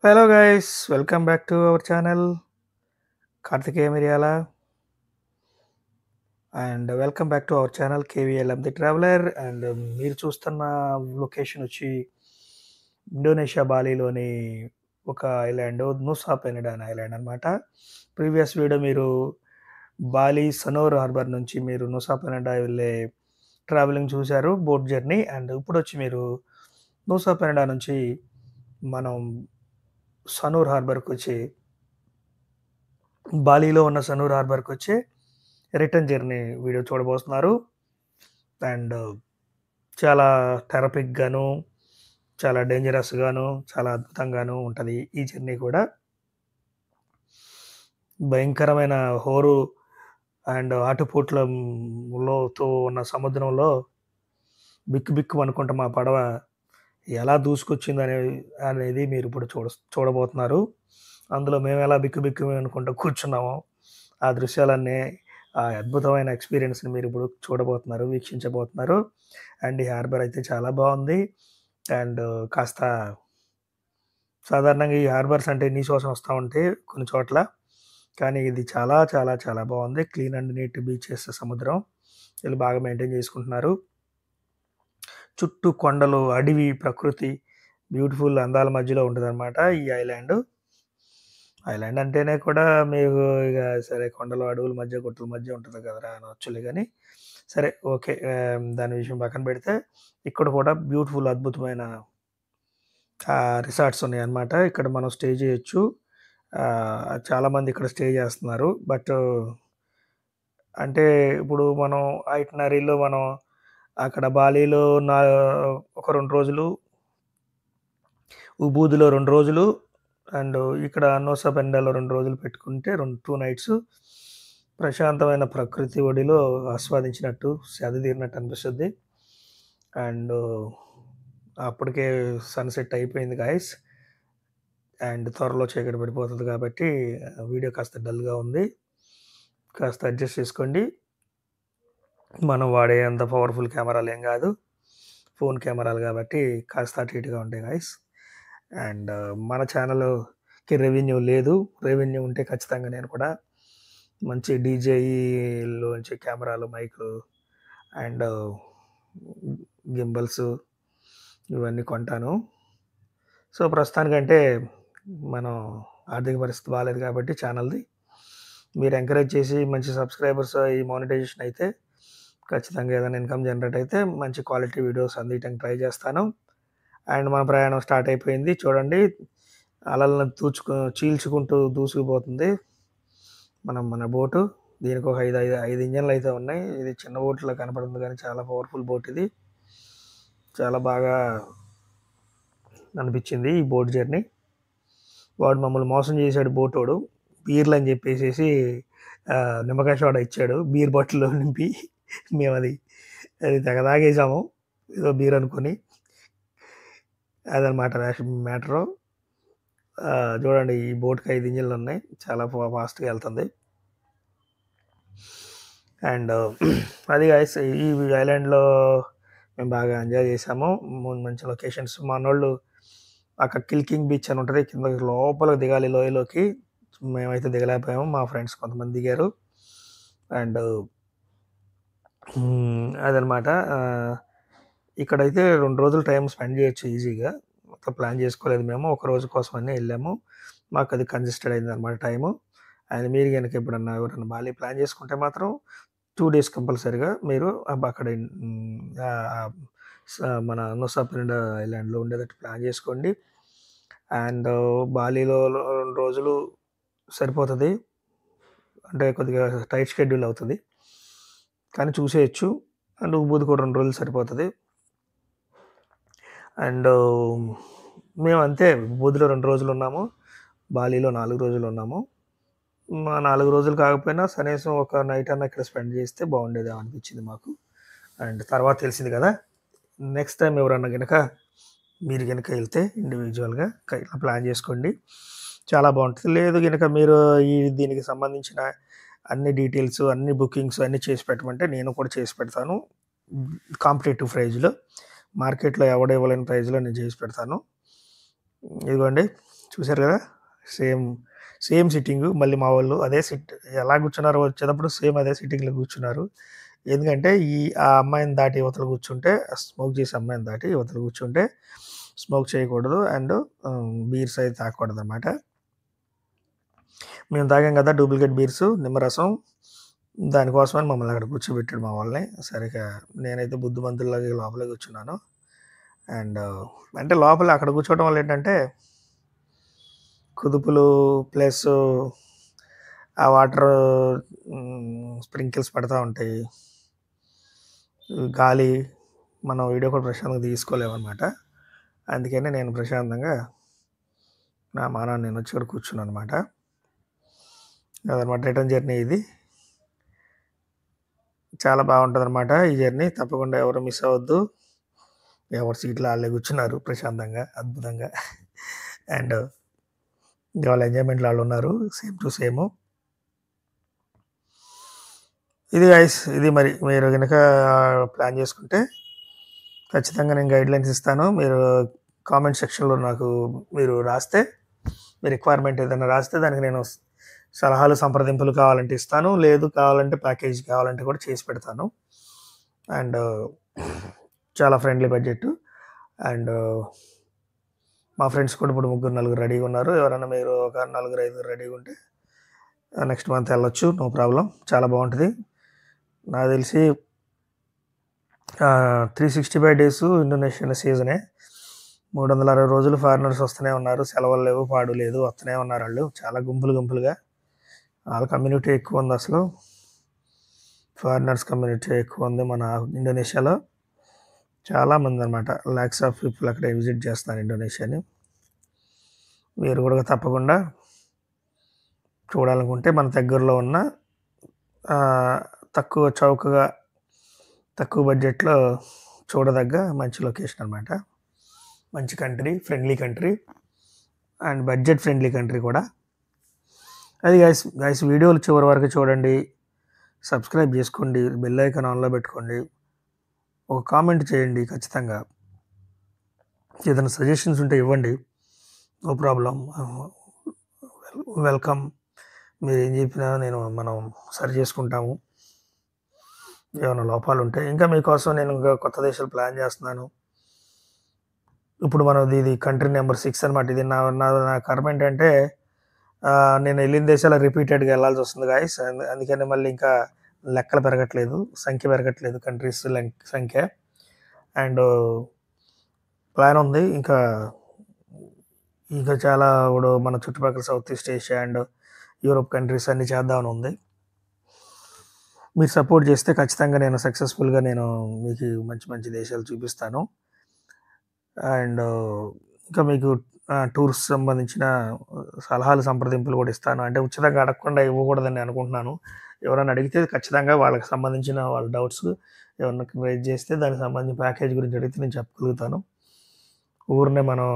Hello guys, welcome back to our channel Karthikeya Miryala and welcome back to our channel KVLM the Traveler and మీరు చూస్తున్న location వచ్చి Indonesia బాలీలోని ఒక island Nusa Penida అనే island అనమాట. Previous video మీరు Bali సనోర్ harbour నుంచి మీరు Nusa Penida వెళ్ళే ట్రావెలింగ్ చూశారు, బోట్ జర్నీ. అండ్ ఇప్పుడు వచ్చి మీరు నూసా పెనిడా నుంచి మనం సనూర్ హార్బర్కి వచ్చి బాలీలో ఉన్న సనూర్ హార్బర్కి వచ్చి రిటర్న్ జర్నీ వీడియో చూడబోతున్నారు. అండ్ చాలా థెరపిక్గాను, చాలా డేంజరస్గాను, చాలా అద్భుతంగాను ఉంటుంది ఈ జర్నీ కూడా. భయంకరమైన హోరు అండ్ ఆటుపోట్లతో ఉన్న సముద్రంలో బిక్కు బిక్కు అనుకుంటా మా పడవ ఎలా దూసుకొచ్చింది అనేది మీరు ఇప్పుడు చూడబోతున్నారు. అందులో మేము ఎలా బిక్కు బిక్కు అనుకుంటూ కూర్చున్నామో ఆ దృశ్యాలన్నీ, ఆ అద్భుతమైన ఎక్స్పీరియన్స్ని మీరు ఇప్పుడు చూడబోతున్నారు, వీక్షించబోతున్నారు. అండ్ ఈ హార్బర్ అయితే చాలా బాగుంది. అండ్ కాస్త సాధారణంగా ఈ హార్బర్స్ అంటే నీశ్వాసం వస్తూ ఉంటాయి కొన్ని చోట్ల, కానీ ఇది చాలా చాలా చాలా బాగుంది. క్లీన్ అండ్ నీట్ బీచెస్, సముద్రం వీళ్ళు బాగా మెయింటైన్ చేసుకుంటున్నారు. చుట్టూ కొండలు, అడవి, ప్రకృతి, బ్యూటిఫుల్ అందాల మధ్యలో ఉంటుందన్నమాట ఈ ఐలాండ్. ఐలాండ్ అంటేనే కూడా మీకు ఇక సరే కొండలు, అడవుల మధ్య, గుట్టల మధ్య ఉంటుంది కదరా అనవచ్చులే, కానీ సరే ఓకే. దాని విషయం పక్కన పెడితే ఇక్కడ కూడా బ్యూటిఫుల్ అద్భుతమైన రిసార్ట్స్ ఉన్నాయన్నమాట. ఇక్కడ మనం స్టే చేయొచ్చు. చాలామంది ఇక్కడ స్టే చేస్తున్నారు. బట్ అంటే ఇప్పుడు మనం ఐటనరీలో మనం అక్కడ బాలీలో ఒక 2 రోజులు, ఉబూదులో 2 రోజులు, అండ్ ఇక్కడ నూసా పెనిడాలో 2 రోజులు పెట్టుకుంటే 2 నైట్స్ ప్రశాంతమైన ప్రకృతి ఒడిలో ఆస్వాదించినట్టు, సేద తీరినట్టు అనిపిస్తుంది. అండ్ అప్పటికే సన్సెట్ అయిపోయింది గాయస్. అండ్ త్వరలో చీకటి పడిపోతుంది కాబట్టి వీడియో కాస్త డల్గా ఉంది, కాస్త అడ్జస్ట్ చేసుకోండి. మనం వాడే అంత పవర్ఫుల్ కెమెరాలు ఏం కాదు, ఫోన్ కెమెరాలు కాబట్టి కాస్త అటు ఇటుగా ఉంటాయి గాయస్. అండ్ మన ఛానల్కి రెవెన్యూ లేదు. రెవెన్యూ ఉంటే ఖచ్చితంగా నేను కూడా మంచి డీజేలోంచి కెమెరాలు, మైకులు అండ్ గింబల్స్ ఇవన్నీ కొంటాను. సో ప్రస్తుతానికంటే మనం ఆర్థిక పరిస్థితి బాగాలేదు కాబట్టి ఛానల్ది మీరు ఎంకరేజ్ చేసి మంచి సబ్స్క్రైబర్స్ ఈ మానిటైజేషన్ అయితే ఖచ్చితంగా ఏదైనా ఇన్కమ్ జనరేట్ అయితే మంచి క్వాలిటీ వీడియోస్ అందించడానికి ట్రై చేస్తాను. అండ్ మన ప్రయాణం స్టార్ట్ అయిపోయింది. చూడండి, అలలను చీల్చుకుంటూ దూసుకుపోతుంది మన బోటు. దీనికి ఒక 5 ఇంజన్లు అయితే ఉన్నాయి. ఇది చిన్న బోట్లో కనపడుతుంది కానీ చాలా పవర్ఫుల్ బోట్ ఇది. చాలా బాగా అనిపించింది ఈ బోట్ జర్నీ. వాడు మమ్మల్ని మోసం చేశాడు బోటోడు. బీర్లు అని చెప్పేసి నిమ్మకాయ సోడా ఇచ్చాడు బీర్ బాటిల్లో నింపి. మేము అది తెగ తాగేసాము ఏదో బీర్ అనుకొని. అదనమాట మ్యాటరు. చూడండి, ఈ బోట్కి 5 ఇంజిన్లు ఉన్నాయి, చాలా ఫాస్ట్గా వెళ్తుంది. అండ్ అది గాయస్, ఈ ఐలాండ్లో మేము బాగా ఎంజాయ్ చేసాము. మంచి లొకేషన్స్. మనోళ్ళు అక్కడ కిల్కింగ్ బీచ్ అని ఉంటుంది, కింద లోపలికి దిగాలి లోయలోకి. మేమైతే దిగలేకపోయాము, మా ఫ్రెండ్స్ కొంతమంది దిగారు. అండ్ అదనమాట. ఇక్కడైతే 2 రోజులు టైం స్పెండ్ చేయొచ్చు ఈజీగా. మొత్తం ప్లాన్ చేసుకోలేదు మేము, ఒక రోజు కోసమని వెళ్ళాము. మాకు అది కంజెస్టెడ్ అయింది అనమాట టైము. అండ్ మీరు కనుక ఎవరన్నా బాలి ప్లాన్ చేసుకుంటే మాత్రం 2 డేస్ కంపల్సరీగా మీరు అక్కడ మన నూసా పెనిడా ఐలాండ్లో ఉండేటట్టు ప్లాన్ చేసుకోండి. అండ్ బాలీలో 2 రోజులు సరిపోతుంది, అంటే కొద్దిగా టైట్ షెడ్యూల్ అవుతుంది కానీ చూసేయచ్చు. అండ్ ఉబూద్ కూడా 2 రోజులు సరిపోతుంది. అండ్ మేము అంతే, ఉబూద్లో 2 రోజులు ఉన్నాము, బాలీలో 4 రోజులు ఉన్నాము. మా 4 రోజులు కాకపోయినా కనీసం ఒక నైట్ అన్న ఇక్కడ స్పెండ్ చేస్తే బాగుండేది అనిపించింది మాకు. అండ్ తర్వాత తెలిసింది కదా, నెక్స్ట్ టైం ఎవరన్నా కనుక మీరు కనుక వెళ్తే ఇండివిజువల్గా ఇలా ప్లాన్ చేసుకోండి, చాలా బాగుంటుంది. లేదు కనుక మీరు దీనికి సంబంధించిన అన్ని డీటెయిల్స్, అన్ని బుకింగ్స్ అన్నీ చేసి పెట్టమంటే నేను కూడా చేసి పెడతాను. కాంపిటేటివ్ ప్రైజ్లో, మార్కెట్లో ఎవడ ఇవ్వలేని ప్రైజ్లో నేను చేసి పెడతాను. ఇదిగోండి చూసారు కదా! Same, same sitting. మళ్ళీ మా వోళ్ళు అదే ఎలా కూర్చున్నారో వచ్చేటప్పుడు సేమ్ అదే సిట్టింగ్‌లో కూర్చున్నారు. ఎందుకంటే ఆ అమ్మాయిని దాటి ఇవతల కూర్చుంటే స్మోక్ చేసే అమ్మాయిని దాటి ఇవతల కూర్చుంటే స్మోక్ చేయకూడదు. అండ్ బీర్స్ అయితే తాగకూడదనమాట. మేము తాగాం కదా డూప్లికేట్ బీర్సు, నిమ్మరసం. దానికోసమని మమ్మల్ని అక్కడ కూర్చోబెట్టాడు మా వాళ్ళని. సరే ఇక నేనైతే బుద్ధిమంతుల్లాగా లోపలే కూర్చున్నాను. అండ్ అంటే లోపల అక్కడ కూర్చోవడం వల్ల ఏంటంటే కుదుపులు ప్లస్ ఆ వాటర్ స్ప్రింకిల్స్ పడతా ఉంటాయి. గాలి మనం వీడియో కూడా ప్రశాంతంగా తీసుకోలేమన్నమాట. అందుకని నేను ప్రశాంతంగా నా మానాన్ని నేను వచ్చి ఇక్కడ కూర్చున్నాను అనమాట. అదనమాట రిటర్న్ జర్నీ ఇది. చాలా బాగుంటుందన్నమాట ఈ జర్నీ. తప్పకుండా ఎవరు మిస్ అవ్వద్దు. ఎవరి సీట్లో వాళ్ళే కూర్చున్నారు ప్రశాంతంగా, అద్భుతంగా. అండ్ వాళ్ళ ఎంజాయ్మెంట్లో వాళ్ళు ఉన్నారు, సేమ్ టు సేమ్. ఇది గైస్, ఇది మరి మీరు కనుక ప్లాన్ చేసుకుంటే ఖచ్చితంగా నేను గైడ్లైన్స్ ఇస్తాను. మీరు కామెంట్ సెక్షన్లో నాకు మీరు రాస్తే, మీ రిక్వైర్మెంట్ ఏదైనా రాస్తే దానికి నేను సలహాలు సంప్రదింపులు కావాలంటే ఇస్తాను. లేదు కావాలంటే ప్యాకేజ్ కావాలంటే కూడా చేసి పెడతాను. అండ్ చాలా ఫ్రెండ్లీ బడ్జెట్. అండ్ మా ఫ్రెండ్స్ కూడా ఇప్పుడు 3-4 రెడీగా ఉన్నారు. ఎవరైనా మీరు ఒక 4-5 రెడీగా ఉంటే నెక్స్ట్ మంత్ వెళ్ళొచ్చు, నో ప్రాబ్లం. చాలా బాగుంటుంది. నాకు తెలిసి 365 డేస్ ఇండోనేషియా సీజనే. 360 రోజులు ఫారినర్స్ వస్తూనే ఉన్నారు. సెలవులు లేవు, పాడు లేదు, వస్తూనే ఉన్నారు వాళ్ళు. చాలా గుంపులుగా వాళ్ళ కమ్యూనిటీ ఎక్కువ ఉంది. అసలు ఫారినర్స్ కమ్యూనిటీ ఎక్కువ ఉంది మన ఇండోనేషియాలో. చాలామంది అనమాట, ల్యాక్స్ ఆఫ్ పీపుల్ అక్కడ విజిట్ చేస్తున్నారు ఇండోనేషియాని. మీరు కూడా తప్పకుండా చూడాలనుకుంటే మన దగ్గరలో ఉన్న తక్కువ చౌకగా, తక్కువ బడ్జెట్లో చూడదగ్గ మంచి లొకేషన్ అనమాట. మంచి country, friendly country and budget friendly country కూడా. అది గైస్ వీడియోలు చివరి వరకు చూడండి, సబ్స్క్రైబ్ చేసుకోండి, బెల్ ఐకాన్ ఆన్లో పెట్టుకోండి, ఒక కామెంట్ చేయండి ఖచ్చితంగా. ఏదైనా సజెషన్స్ ఉంటే ఇవ్వండి, నో ప్రాబ్లం, వెల్కమ్. మీరు ఏం చెప్పినా మనం సరి చేసుకుంటాము. ఏమైనా లోపాలు ఉంటే ఇంకా మీకోసం నేను ఇంకా కొత్త దేశాలు ప్లాన్ చేస్తున్నాను. ఇప్పుడు ఇది కంట్రీ నెంబర్ 6 అనమాట. ఇది నా కర్మ ఏంటంటే నేను వెళ్ళిన దేశాలు రిపీటెడ్గా వెళ్ళాల్సి వస్తుంది గాయస్. అందుకని మళ్ళీ ఇంకా లెక్కలు పెరగట్లేదు, సంఖ్య పెరగట్లేదు, కంట్రీస్ సంఖ్య. అండ్ ప్లాన్ ఉంది ఇంకా చాలా ఇప్పుడు మన చుట్టుపక్కల south east Asia and Europe countries అన్నీ చేద్దామని ఉంది. మీరు సపోర్ట్ చేస్తే ఖచ్చితంగా నేను సక్సెస్ఫుల్గా మీకు మంచి మంచి దేశాలు చూపిస్తాను. అండ్ ఇంకా మీకు టూర్స్ సంబంధించిన సలహాలు సంప్రదింపులు కూడా ఇస్తాను. అంటే ఉచితంగా అడగకుండా ఇవ్వకూడదని అనుకుంటున్నాను. ఎవరైనా అడిగితే ఖచ్చితంగా వాళ్ళకి సంబంధించిన వాళ్ళ డౌట్స్ ఏమన్నా రైజ్ చేస్తే దానికి సంబంధించిన ప్యాకేజ్ గురించి అడిగితే నేను చెప్పగలుగుతాను. ఊరినే మనం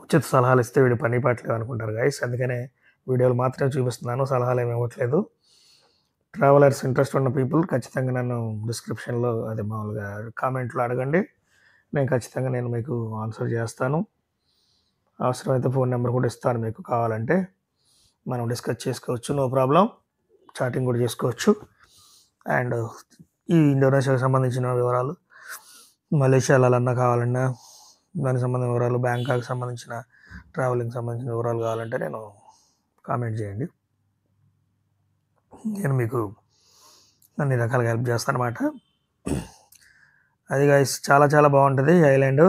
ఉచిత సలహాలు ఇస్తే వీడి పని పాటలేదు అనుకుంటారు గైస్. అందుకనే వీడియోలు మాత్రమే చూపిస్తున్నాను, సలహాలు ఏమి ఇవ్వట్లేదు. ట్రావెలర్స్ ఇంట్రెస్ట్ ఉన్న పీపుల్ ఖచ్చితంగా నన్ను డిస్క్రిప్షన్లో అదే మామూలుగా కామెంట్లో అడగండి. నేను ఖచ్చితంగా మీకు ఆన్సర్ చేస్తాను. అవసరమైతే ఫోన్ నెంబర్ కూడా ఇస్తాను, మీకు కావాలంటే మనం డిస్కస్ చేసుకోవచ్చు, నో ప్రాబ్లం. చాటింగ్ కూడా చేసుకోవచ్చు. అండ్ ఈ ఇండోనేషియాకి సంబంధించిన వివరాలు, మలేషియా వెళ్ళాలన్నా కావాలన్నా దానికి సంబంధించిన వివరాలు, బ్యాంకాక్ సంబంధించిన ట్రావెలింగ్ సంబంధించిన వివరాలు కావాలంటే కామెంట్ చేయండి. నేను మీకు అన్ని రకాలుగా హెల్ప్ చేస్తాను అన్నమాట. అది గైస్ చాలా చాలా బాగుంటుంది ఐలాండ్.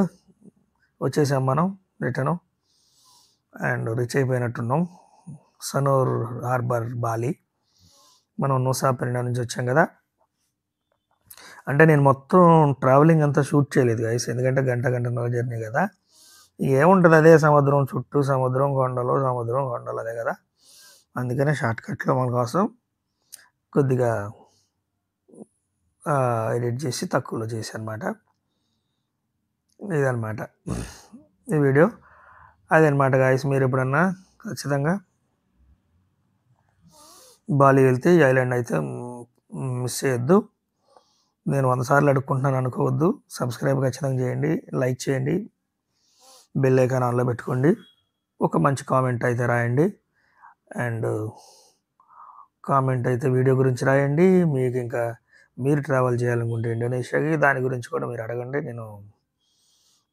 వచ్చేసాం మనం రిటర్ను అండ్ రీచ్ అయిపోయినట్టున్నాం సనోర్ హార్బర్, బాలి. మనం నూసా పెనిడా నుంచి వచ్చాం కదా. అంటే నేను మొత్తం ట్రావెలింగ్ అంతా షూట్ చేయలేదు గైస్, ఎందుకంటే గంటన్నర జర్నీ కదా. ఏముంటుంది, అదే సముద్రం చుట్టూ, సముద్రం కొండలు అదే కదా. అందుకనే షార్ట్కట్లో మన కోసం కొద్దిగా ఎడిట్ చేసి తక్కువలో చేసి అనమాట. ఇదనమాట ఈ వీడియో. అదనమాట గాయస్, మీరు ఎప్పుడన్నా ఖచ్చితంగా బాలి వెళ్తే ఈ ఐలాండ్ అయితే మిస్ చేయొద్దు. నేను 100 సార్లు అడుక్కుంటున్నాను అనుకోవద్దు. సబ్స్క్రైబ్ ఖచ్చితంగా చేయండి, లైక్ చేయండి, బెల్ ఐకాన్ ఆన్లో పెట్టుకోండి. ఒక మంచి కామెంట్ అయితే రాయండి. అండ్ కామెంట్ అయితే వీడియో గురించి రాయండి. మీకు ఇంకా మీరు ట్రావెల్ చేయాలనుకుంటే ఇండోనేషియాకి దాని గురించి కూడా మీరు అడగండి. నేను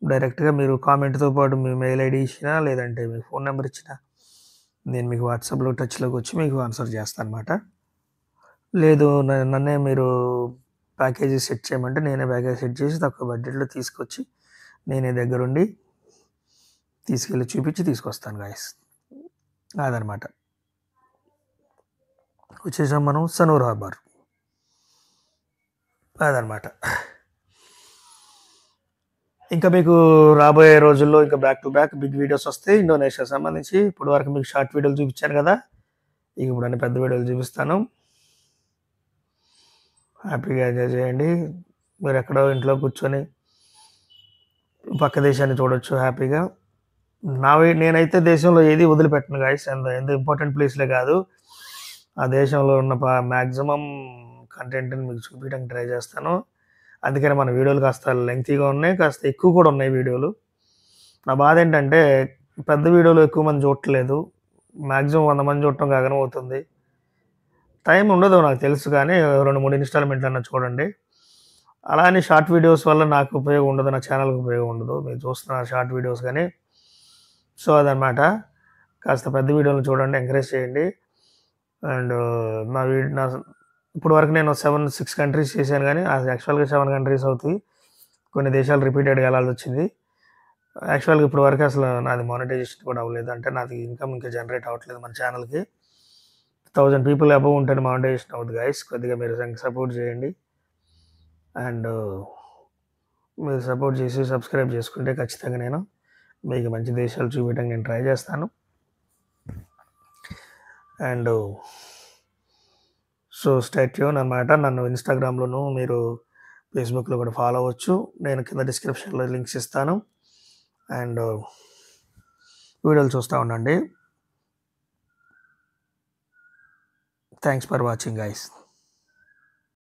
డైరెక్ట్గా మీరు కామెంట్తో పాటు మీ మెయిల్ ఐడి ఇచ్చినా లేదంటే మీ ఫోన్ నెంబర్ ఇచ్చినా నేను మీకు వాట్సాప్లో టచ్లోకి వచ్చి మీకు ఆన్సర్ చేస్తాను అనమాట. లేదు నన్నే మీరు ప్యాకేజీ సెట్ చేయమంటే నేనే ప్యాకేజ్ సెట్ చేసి తక్కువ బడ్జెట్లో తీసుకొచ్చి నేనే దగ్గరుండి తీసుకెళ్ళి చూపించి తీసుకొస్తాను గాయస్. అదనమాట. వచ్చేసాం మనం సనూర్ హార్బర్. అదనమాట. ఇంకా మీకు రాబోయే రోజుల్లో ఇంకా back to back big videos వస్తాయి ఇండోనేషియా సంబంధించి. ఇప్పుడు వరకు మీకు షార్ట్ వీడియోలు చూపించాను కదా, ఇక ఇప్పుడు అన్ని పెద్ద వీడియోలు చూపిస్తాను. హ్యాపీగా ఎంజాయ్ చేయండి. మీరు ఎక్కడో ఇంట్లో కూర్చొని పక్క దేశాన్ని చూడొచ్చు హ్యాపీగా. నేనైతే దేశంలో ఏది వదిలిపెట్టను గాయస్. ఎంత ఇంపార్టెంట్ ప్లేస్లే కాదు, ఆ దేశంలో ఉన్న మ్యాక్సిమం కంటెంట్ని మీకు చూపించడానికి ట్రై చేస్తాను. అందుకని మన వీడియోలు కాస్త లెంగ్తీగా ఉన్నాయి, కాస్త ఎక్కువ కూడా ఉన్నాయి వీడియోలు. నా బాధ ఏంటంటే పెద్ద వీడియోలు ఎక్కువ మంది చూడట్లేదు. మ్యాక్సిమం 100 మంది చూడటం గగనం అవుతుంది. టైం ఉండదు నాకు తెలుసు, కానీ 2-3 ఇన్స్టాల్మెంట్లు అన్నా చూడండి. అలా అని షార్ట్ వీడియోస్ వల్ల నాకు ఉపయోగం ఉండదు, నా ఛానల్కి ఉపయోగం ఉండదు. మీరు చూస్తున్న షార్ట్ వీడియోస్ కానీ. సో అదనమాట. కాస్త పెద్ద వీడియోలు చూడండి, ఎంకరేజ్ చేయండి. అండ్ నా ఇప్పుడు వరకు నేను 6 కంట్రీస్ చేశాను, కానీ అది యాక్చువల్గా 7 కంట్రీస్ అవుతాయి. కొన్ని దేశాలు రిపీటెడ్గా వెళ్ళాల్సి వచ్చింది. యాక్చువల్గా ఇప్పుడు వరకు అసలు నాది మానిటైజేషన్ కూడా అవ్వలేదు. అంటే నాది ఇన్కమ్ ఇంకా జనరేట్ అవ్వట్లేదు మన ఛానల్కి. 1000 పీపుల్ అబవ్ ఉంటే మానిటైజేషన్ అవుతుంది గైస్. కొద్దిగా మీరు సపోర్ట్ చేయండి. అండ్ మీరు సపోర్ట్ చేసి సబ్స్క్రైబ్ చేసుకుంటే ఖచ్చితంగా నేను మీకు మంచి దేశాలు చూపించడానికి నేను ట్రై చేస్తాను. అండ్ సో స్టే ట్యూన్ అన్నమాట. నన్ను ఇన్స్టాగ్రామ్లోను మీరు ఫేస్బుక్లో కూడా ఫాలో అవ్వచ్చు. నేను కింద డిస్క్రిప్షన్లో లింక్స్ ఇస్తాను. అండ్ వీడియోలు చూస్తూ ఉండండి. Thanks for watching guys.